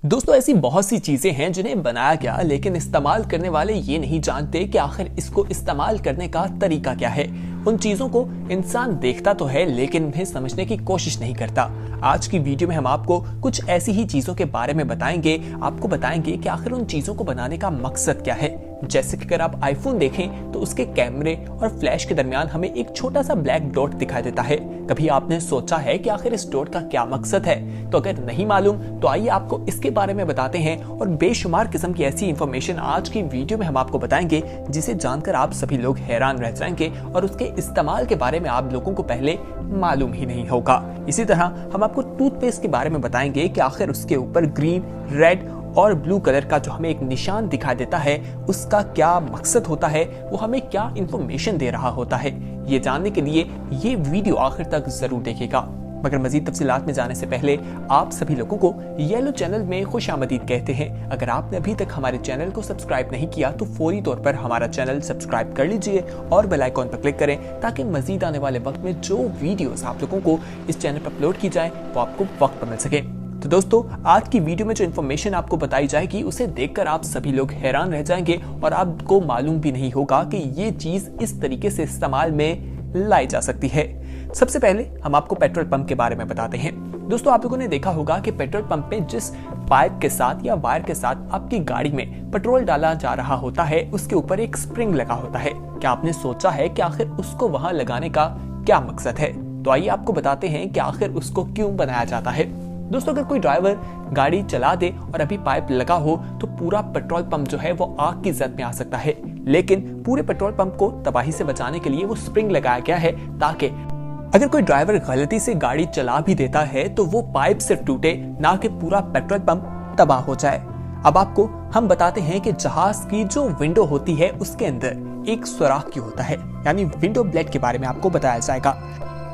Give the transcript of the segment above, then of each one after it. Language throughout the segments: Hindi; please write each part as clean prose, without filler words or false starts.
दोस्तों ऐसी बहुत सी चीजें हैं जिन्हें बनाया गया लेकिन इस्तेमाल करने वाले ये नहीं जानते कि आखिर इसको इस्तेमाल करने का तरीका क्या है। उन चीजों को इंसान देखता तो है लेकिन उन्हें समझने की कोशिश नहीं करता। आज की वीडियो में हम आपको कुछ ऐसी ही चीजों के बारे में बताएंगे। आपको बताएंगे कि आखिर उन चीजों को बनाने का मकसद क्या है। जैसे कि अगर आप आईफोन देखें तो उसके कैमरे और फ्लैश के दरमियान हमें एक छोटा सा ब्लैक डॉट दिखाई देता है। कभी आपने सोचा है कि आखिर इस डॉट का क्या मकसद है? तो अगर नहीं मालूम तो आइए आपको इसके बारे में बताते हैं और बेशुमार किस्म की ऐसी इंफॉर्मेशन आज की वीडियो में हम आपको बताएंगे जिसे जानकर आप सभी लोग हैरान रह जाएंगे और उसके इस्तेमाल के बारे में आप लोगों को पहले मालूम ही नहीं होगा। इसी तरह हम आपको टूथपेस्ट के बारे में बताएंगे कि आखिर उसके ऊपर ग्रीन, रेड और ब्लू कलर का जो हमें एक निशान दिखाई देता है उसका क्या मकसद होता है, वो हमें क्या इंफॉर्मेशन दे रहा होता है। ये जानने के लिए ये वीडियो आखिर तक जरूर देखेगा। मगर मजीद तफसीलात में जाने से पहले आप सभी लोगों को येलो चैनल में खुशामदीद कहते हैं। अगर आपने अभी तक हमारे चैनल को सब्सक्राइब नहीं किया तो फौरी तौर पर हमारा चैनल सब्सक्राइब कर लीजिए और बेल आइकॉन पर क्लिक करें ताकि मजीद आने वाले वक्त में जो वीडियोस आप लोगों को इस चैनल पर अपलोड की जाए वो आपको वक्त पर मिल सके। तो दोस्तों आज की वीडियो में जो इन्फॉर्मेशन आपको बताई जाएगी उसे देखकर आप सभी लोग हैरान रह जाएंगे और आपको मालूम भी नहीं होगा कि ये चीज इस तरीके से इस्तेमाल में लाई जा सकती है। सबसे पहले हम आपको पेट्रोल पंप के बारे में बताते हैं। दोस्तों आप लोगों ने देखा होगा कि पेट्रोल पंप में जिस पाइप के साथ या वायर के साथ आपकी गाड़ी में पेट्रोल डाला जा रहा होता है उसके ऊपर एक स्प्रिंग लगा होता है। क्या आपने सोचा है कि आखिर उसको वहां लगाने का क्या मकसद है? तो आइए आपको बताते हैं कि आखिर उसको क्यों बनाया जाता है। दोस्तों अगर कोई ड्राइवर गाड़ी चला दे और अभी पाइप लगा हो तो पूरा पेट्रोल पंप जो है वो आग की जद में आ सकता है, लेकिन पूरे पेट्रोल पंप को तबाही से बचाने के लिए वो स्प्रिंग लगाया गया है ताकि अगर कोई ड्राइवर गलती से गाड़ी चला भी देता है तो वो पाइप सिर्फ टूटे, ना कि पूरा पेट्रोल पंप तबाह हो जाए। अब आपको हम बताते हैं कि जहाज की जो विंडो होती है उसके अंदर एक सुराख क्यों होता है, यानी विंडो ब्लेड के बारे में आपको बताया जाएगा।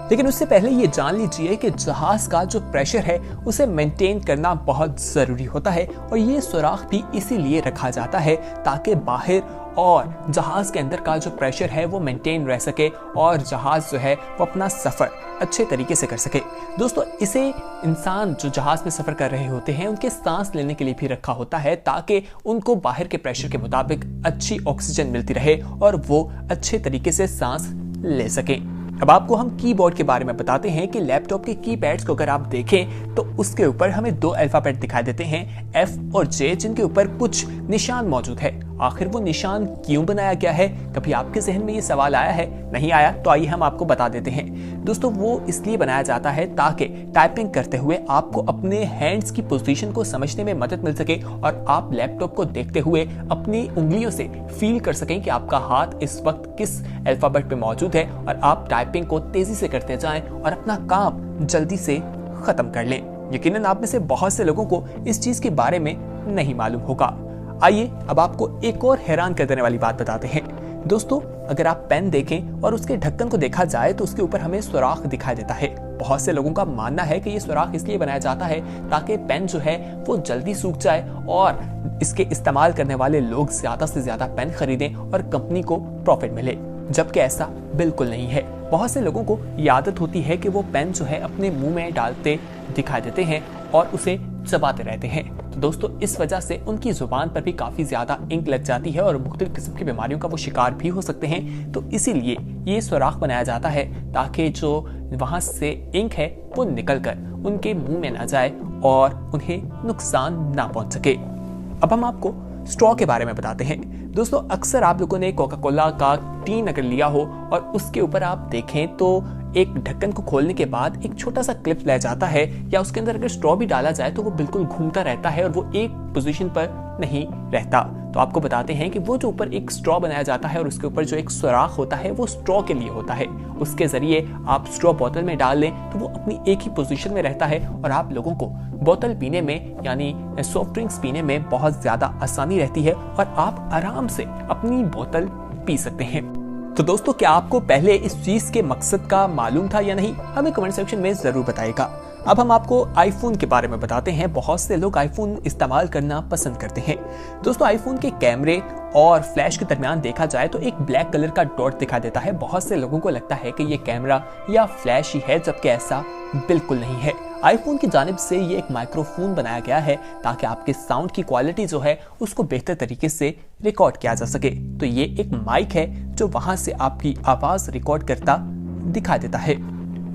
लेकिन उससे पहले ये जान लीजिए कि जहाज का जो प्रेशर है उसे मेंटेन करना बहुत जरूरी होता है और ये सुराख भी इसीलिए रखा जाता है ताकि बाहर और जहाज के अंदर का जो प्रेशर है वो मेंटेन रह सके और जहाज जो है वो अपना सफर अच्छे तरीके से कर सके। दोस्तों इसे इंसान जो जहाज में सफर कर रहे होते हैं उनके सांस लेने के लिए भी रखा होता है ताकि उनको बाहर के प्रेशर के मुताबिक अच्छी ऑक्सीजन मिलती रहे और वो अच्छे तरीके से सांस ले सके। अब आपको हम कीबोर्ड के बारे में बताते हैं कि लैपटॉप के कीपैड्स को अगर आप देखें तो उसके ऊपर हमें दो अल्फाबेट दिखाई देते हैं, F और J, जिनके ऊपर कुछ निशान मौजूद है। आखिर वो निशान क्यों बनाया गया है? कभी आपके जहन में ये सवाल आया है? नहीं आया तो आइए हम आपको बता देते हैं। दोस्तों वो इसलिए बनाया जाता है ताकि टाइपिंग करते हुए आपको अपने हैंड्स की पोजीशन को समझने में मदद मिल सके और आप लैपटॉप को देखते हुए अपनी उंगलियों से फील कर सकें कि आपका हाथ इस वक्त किस अल्फाबेट पे मौजूद है और आप टाइपिंग को तेजी से करते जाएं और अपना काम जल्दी से खत्म कर लें। यकीनन आप में से बहुत से लोगों को इस चीज के बारे में नहीं मालूम होगा। आइए अब आपको एक और हैरान कर देने वाली बात बताते हैं। दोस्तों अगर आप पेन देखें और उसके ढक्कन को देखा जाए तो उसके ऊपर हमें सुराख दिखाई देता है। बहुत से लोगों का मानना है कि ये सुराख इसलिए बनाया जाता है ताकि पेन जो है वो जल्दी सूख जाए और इसके इस्तेमाल करने वाले लोग ज्यादा से ज्यादा पेन खरीदें और कंपनी को प्रॉफिट मिले, जबकि ऐसा बिल्कुल नहीं है। बहुत से लोगों को ये आदत होती है कि वो पेन जो है अपने मुंह में डालते दिखाई देते हैं और उसे चबाते रहते हैं। तो दोस्तों इस वजह से उनकी जुबान पर भी काफी ज्यादा इंक लग जाती है और मुख्तलिफ किस्म की बीमारियों का वो शिकार भी हो सकते हैं। तो इसीलिए ये सुराख बनाया जाता है ताकि जो वहां से इंक है वो निकलकर उनके मुंह में ना जाए और उन्हें नुकसान ना पहुंच सके। अब हम आपको स्ट्रॉ के बारे में बताते हैं। दोस्तों अक्सर आप लोगों ने कोका कोला का टीन अगर लिया हो और उसके ऊपर आप देखें तो एक ढक्कन को खोलने के बाद एक छोटा सा क्लिप ले जाता है या उसके अंदर अगर स्ट्रॉ भी डाला जाए तो वो बिल्कुल घूमता रहता है और वो एक पोजीशन पर नहीं रहता। तो आपको बताते हैं कि वो जो ऊपर एक स्ट्रॉ बनाया जाता है और उसके ऊपर जो एक सुराख होता है वो स्ट्रॉ के लिए होता है। उसके जरिए आप स्ट्रॉ बोतल में डाल लें तो वो अपनी एक ही पोजीशन में रहता है और आप लोगों को बोतल पीने में यानी सॉफ्ट ड्रिंक्स पीने में बहुत ज्यादा आसानी रहती है और आप आराम से अपनी बोतल पी सकते हैं। तो दोस्तों क्या आपको पहले इस चीज के मकसद का मालूम था या नहीं? हमें कमेंट सेक्शन में जरूर बताइएगा। अब हम आपको आईफोन के बारे में बताते हैं। बहुत से लोग आईफोन इस्तेमाल करना पसंद करते हैं। दोस्तों आईफोन के कैमरे और फ्लैश के दरमियान देखा जाए तो एक ब्लैक कलर का डॉट दिखाई देता है। बहुत से लोगों को लगता है कि ये कैमरा या फ्लैश ही है, जबकि ऐसा बिल्कुल नहीं है। आईफोन की जानिब से ये एक माइक्रोफोन बनाया गया है ताकि आपके साउंड की क्वालिटी जो है उसको बेहतर तरीके से रिकॉर्ड किया जा सके। तो ये एक माइक है जो वहां से आपकी आवाज रिकॉर्ड करता दिखा देता है।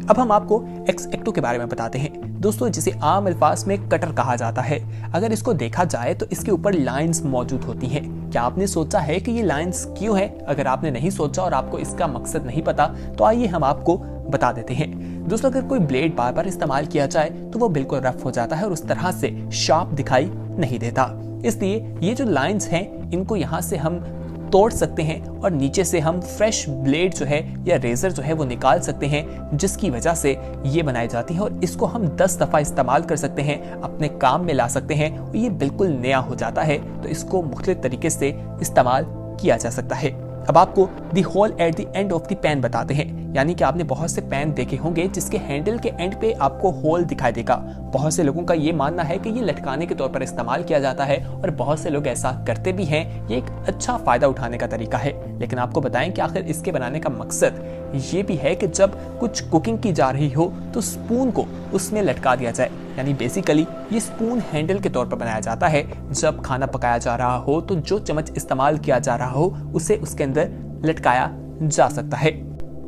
अब हम आपको X-Acto के बारे में बताते हैं दोस्तों, जिसे आम अल्फाज में कटर कहा जाता है। अगर इसको देखा जाए तो इसके ऊपर लाइंस मौजूद होती हैं। क्या आपने सोचा है कि ये लाइंस क्यों है? अगर आपने नहीं सोचा और आपको इसका मकसद नहीं पता तो आइए हम आपको बता देते हैं। दोस्तों, अगर कोई ब्लेड बार बार इस्तेमाल किया जाए तो वो बिल्कुल रफ हो जाता है और उस तरह से शार्प दिखाई नहीं देता। इसलिए ये जो लाइंस हैं इनको यहाँ से हम तोड़ सकते हैं और नीचे से हम फ्रेश ब्लेड जो है या रेजर जो है वो निकाल सकते हैं, जिसकी वजह से ये बनाई जाती है और इसको हम 10 दफा इस्तेमाल कर सकते हैं, अपने काम में ला सकते हैं और ये बिल्कुल नया हो जाता है। तो इसको मुख्तलिफ तरीके से इस्तेमाल किया जा सकता है। अब आपको the hole at the end of the pen बताते हैं, यानी कि आपने बहुत से पेन देखे होंगे जिसके हैंडल के एंड पे आपको होल दिखाई देगा। बहुत से लोगों का ये मानना है कि ये लटकाने के तौर पर इस्तेमाल किया जाता है और बहुत से लोग ऐसा करते भी हैं। ये एक अच्छा फायदा उठाने का तरीका है, लेकिन आपको बताएं कि आखिर इसके बनाने का मकसद ये भी है कि जब कुछ कुकिंग की जा रही हो तो स्पून को उसमें लटका दिया जाए। यानी बेसिकली ये स्पून हैंडल के तौर पर बनाया जाता है। जब खाना पकाया जा रहा हो तो जो चम्मच इस्तेमाल किया जा रहा हो उसे उसके अंदर लटकाया जा सकता है।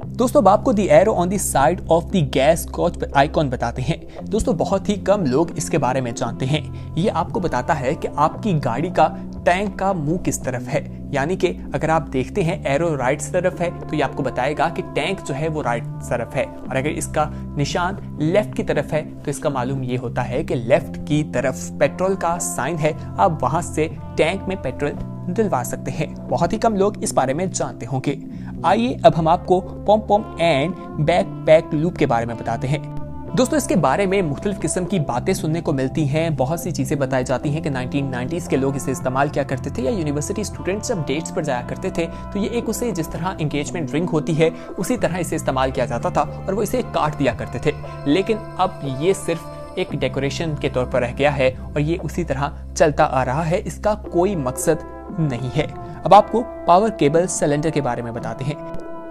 दोस्तों, अब आपको the arrow on the side of the gas कॉच आइकॉन बताते हैं। दोस्तों, बहुत ही कम लोग इसके बारे में जानते हैं। ये आपको बताता है कि आपकी गाड़ी का टैंक का मुंह किस तरफ है। यानी कि अगर आप देखते हैं एरो राइट तरफ है तो ये आपको बताएगा कि टैंक जो है वो राइट तरफ है, और अगर इसका निशान लेफ्ट की तरफ है तो इसका मालूम ये होता है कि लेफ्ट की तरफ पेट्रोल का साइन है। आप वहां से टैंक में पेट्रोल दिलवा सकते हैं। बहुत ही कम लोग इस बारे में जानते होंगे। आइए अब हम आपको पॉम पॉम एंड बैक पैक लूप के बारे में बताते हैं। दोस्तों, इसके बारे में मुख्तलिफ किस्म की बातें सुनने को मिलती हैं। बहुत सी चीजें बताई जाती हैं कि 1990s के लोग इसे इस्तेमाल किया करते थे, या यूनिवर्सिटी स्टूडेंट्स जब डेट्स पर जाया करते थे तो ये एक उसे जिस तरह एंगेजमेंट रिंग होती है उसी तरह इसे इस्तेमाल किया जाता था और वो इसे काट दिया करते थे। लेकिन अब ये सिर्फ एक डेकोरेशन के तौर पर रह गया है और ये उसी तरह चलता आ रहा है। इसका कोई मकसद नहीं है। अब आपको पावर केबल सिलेंडर के बारे में बताते हैं।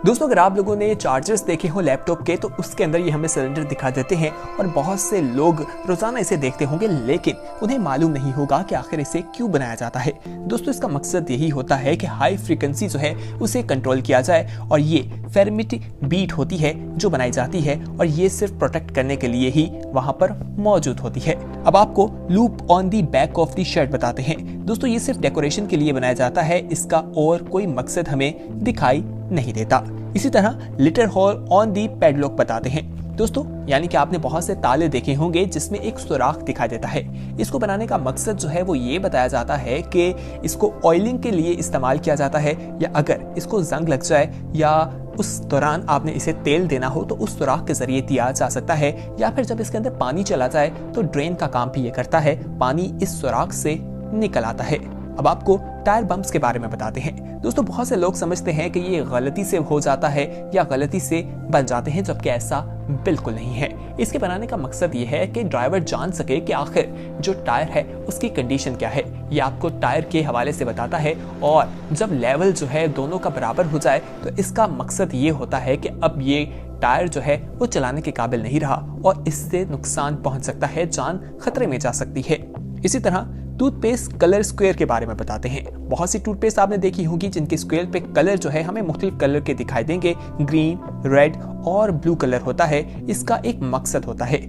दोस्तों, अगर आप लोगों ने चार्जर्स देखे हो लैपटॉप के तो उसके अंदर ये हमें सिलेंडर दिखा देते हैं और बहुत से लोग रोजाना इसे देखते होंगे, लेकिन उन्हें मालूम नहीं होगा कि आखिर इसे क्यों बनाया जाता है। दोस्तों, इसका मकसद यही होता है कि हाई फ्रीक्वेंसी जो है उसे कंट्रोल किया जाए और ये फेरमिट बीट होती है जो बनाई जाती है और ये सिर्फ प्रोटेक्ट करने के लिए ही वहां पर मौजूद होती है। अब आपको loop on the back of the shirt बताते हैं। दोस्तों, ये सिर्फ डेकोरेशन के लिए बनाया जाता है, इसका और कोई मकसद हमें दिखाई नहीं देता। इसी तरह little hole on the padlock बताते हैं। दोस्तों, यानी कि आपने बहुत से ताले देखे होंगे जिसमें एक सुराख दिखाई देता है। इसको बनाने का मकसद जो है वो ये बताया जाता है कि इसको ऑयलिंग के लिए इस्तेमाल किया जाता है, या अगर इसको जंग लग जाए या उस दौरान आपने इसे तेल देना हो तो उस सुराख के जरिए दिया जा सकता है, या फिर जब इसके अंदर पानी चला जाए तो ड्रेन का काम भी ये करता है, पानी इस सुराख से निकल आता है। अब आपको टायर बम्प्स के बारे में बताते हैं। दोस्तों, बहुत से लोग समझते हैं कि ये गलती से हो जाता है या गलती से बन जाते हैं, जबकि ऐसा बिल्कुल नहीं है। इसके बनाने का मकसद ये है कि ड्राइवर जान सके कि आखिर जो टायर है उसकी कंडीशन क्या है। ये आपको टायर के हवाले से बताता है और जब लेवल जो है दोनों का बराबर हो जाए तो इसका मकसद ये होता है कि अब ये टायर जो है वो चलाने के काबिल नहीं रहा और इससे नुकसान पहुंच सकता है, जान खतरे में जा सकती है। इसी तरह टूथपेस्ट कलर स्क्वायर के बारे में बताते हैं। बहुत सी टूथपेस्ट आपने देखी होगी जिनके स्क्वायर पे कलर जो है हमें मुख्तलिफ कलर के दिखाई देंगे, ग्रीन, रेड और ब्लू कलर होता है। इसका एक मकसद होता है,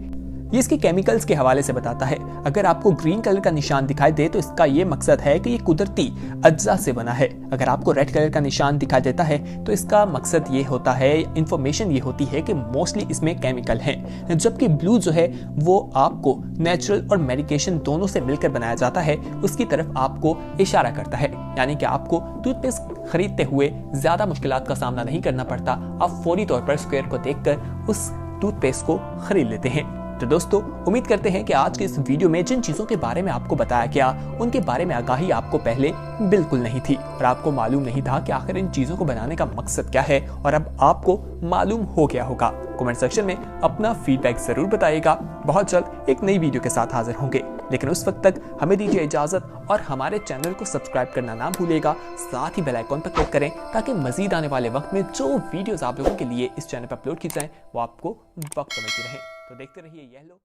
ये इसके केमिकल्स के हवाले से बताता है। अगर आपको ग्रीन कलर का निशान दिखाई दे तो इसका ये मकसद है कि ये कुदरती अज्जा से बना है। अगर आपको रेड कलर का निशान दिखाई देता है तो इसका मकसद ये होता है, इंफॉर्मेशन ये होती है कि मोस्टली इसमें केमिकल हैं। जबकि ब्लू जो है वो आपको नेचुरल और मेडिकेशन दोनों से मिलकर बनाया जाता है, उसकी तरफ आपको इशारा करता है। यानी कि आपको टूथपेस्ट खरीदते हुए ज्यादा मुश्किलात का सामना नहीं करना पड़ता, आप फौरी तौर पर स्क्वायर को देखकर उस टूथपेस्ट को खरीद लेते हैं। तो दोस्तों, उम्मीद करते हैं कि आज के इस वीडियो में जिन चीजों के बारे में आपको बताया गया उनके बारे में आगाही आपको पहले बिल्कुल नहीं थी और आपको मालूम नहीं था कि आखिर इन चीजों को बनाने का मकसद क्या है, और अब आपको मालूम हो गया होगा। कमेंट सेक्शन में अपना फीडबैक जरूर बताइएगा। बहुत जल्द एक नई वीडियो के साथ हाजिर होंगे, लेकिन उस वक्त तक हमें दीजिए इजाजत और हमारे चैनल को सब्सक्राइब करना ना भूलिएगा। साथ ही बेल आइकॉन पर क्लिक करें ताकि मजीद आने वाले वक्त में जो वीडियोस आप लोगों के लिए इस चैनल पर अपलोड की जाएं वो आपको वक्त पर मिलती रहे। तो देखते रहिए यह लो।